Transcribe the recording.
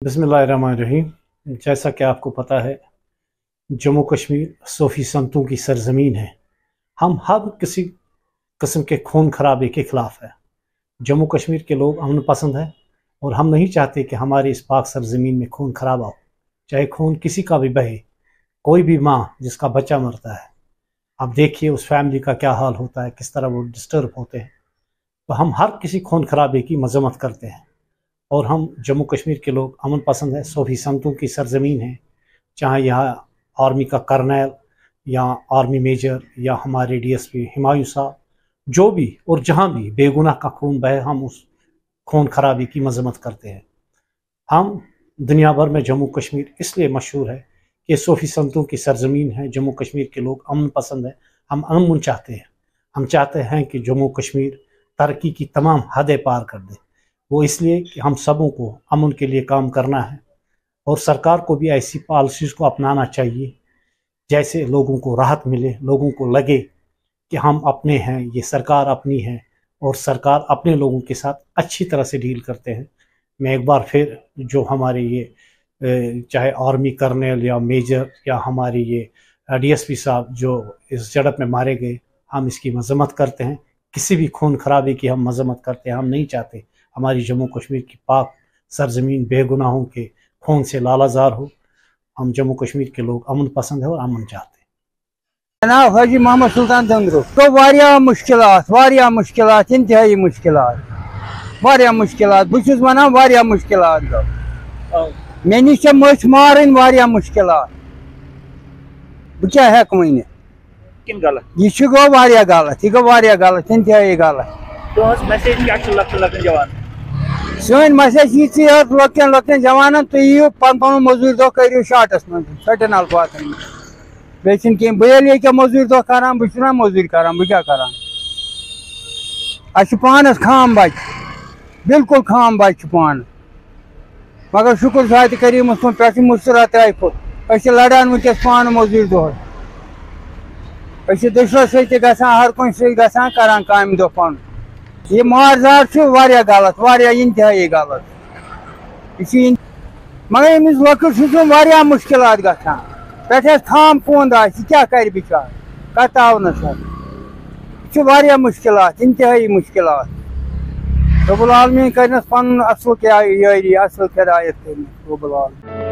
बिस्मिल्लाहिर्रहमानिर्रहीम। जैसा कि आपको पता है, जम्मू कश्मीर सूफी संतों की सरजमीन है। हम हर किसी किस्म के खून खराबे के खिलाफ है। जम्मू कश्मीर के लोग अमन पसंद है और हम नहीं चाहते कि हमारी इस पाक सरजमीन में खून खराबा हो, चाहे खून किसी का भी बहे। कोई भी माँ जिसका बच्चा मरता है, आप देखिए उस फैमिली का क्या हाल होता है, किस तरह वो डिस्टर्ब होते हैं। तो हम हर किसी खून खराबे की मजम्मत करते हैं और हम जम्मू कश्मीर के लोग अमन पसंद है। सूफी संतों की सरजमीन है, चाहे यहाँ आर्मी का कर्नल या आर्मी मेजर या हमारे डीएसपी हुमायूं साहब, जो भी और जहाँ भी बेगुनाह का खून बहे, हम उस खून खराबी की मजम्मत करते हैं। हम दुनिया भर में जम्मू कश्मीर इसलिए मशहूर है कि सूफी संतों की सरजमीन है। जम्मू कश्मीर के लोग अमन पसंद है, हम अमन चाहते हैं। हम चाहते हैं कि जम्मू कश्मीर तरक्की की तमाम हदें पार कर दे। वो इसलिए कि हम सबों को अमन के लिए काम करना है और सरकार को भी ऐसी पॉलिसीज़ को अपनाना चाहिए जैसे लोगों को राहत मिले, लोगों को लगे कि हम अपने हैं, ये सरकार अपनी है और सरकार अपने लोगों के साथ अच्छी तरह से डील करते हैं। मैं एक बार फिर जो हमारे ये चाहे आर्मी कर्नल या मेजर या हमारे ये डीएसपी साहब जो इस झड़प में मारे गए, हम इसकी मजम्मत करते हैं। किसी भी खून खराबे की हम मजम्मत करते हैं। हम नहीं चाहते हमारी जम्मू कश्मीर की पाक सरजमीन बेगुनाहों के खून से लालाजार हो। हम जम्मू कश्मीर के लोग अमन पसंद है और अमन चाहते हैं। जनाब हाजी मोहम्मद सुल्तान तंदरू तो वारिया मुश्किलात इंतहाई मुश्किलात बुझुस वनान वारिया मुश्किलात मे निश मस मारन वारिया मुश्किलात बह क्या हेक वन यह गो वारिया गलत इंतहाई गलत सन मैसेज ये लकन जवान तुम यू पन मजूर दो करो शार्टस मन सटन अल्फाजन बे बल क्या मजूर दो कर बह मजूर कर बह क्या कर पानस खाम बच बिल्कुल खाम बच पान मगर शुक्र सात करीम पे मुसरा त्राय फुट लड़ान वनकस पान मजूर दो दुशो सर हर कुछ सर करान काम दो पान ये मारजार गलत इंतहाई गलत मगर अमिस लकड़ मुश्किलात गसान पे थाम पोंद क्या कर बिचार कत आव न मुश्किलात इंतहाई मुश्किलात रब्बुल आलमीन कर पन असल क्या यारी असल हिदायत कर रब्बुल आलमीन।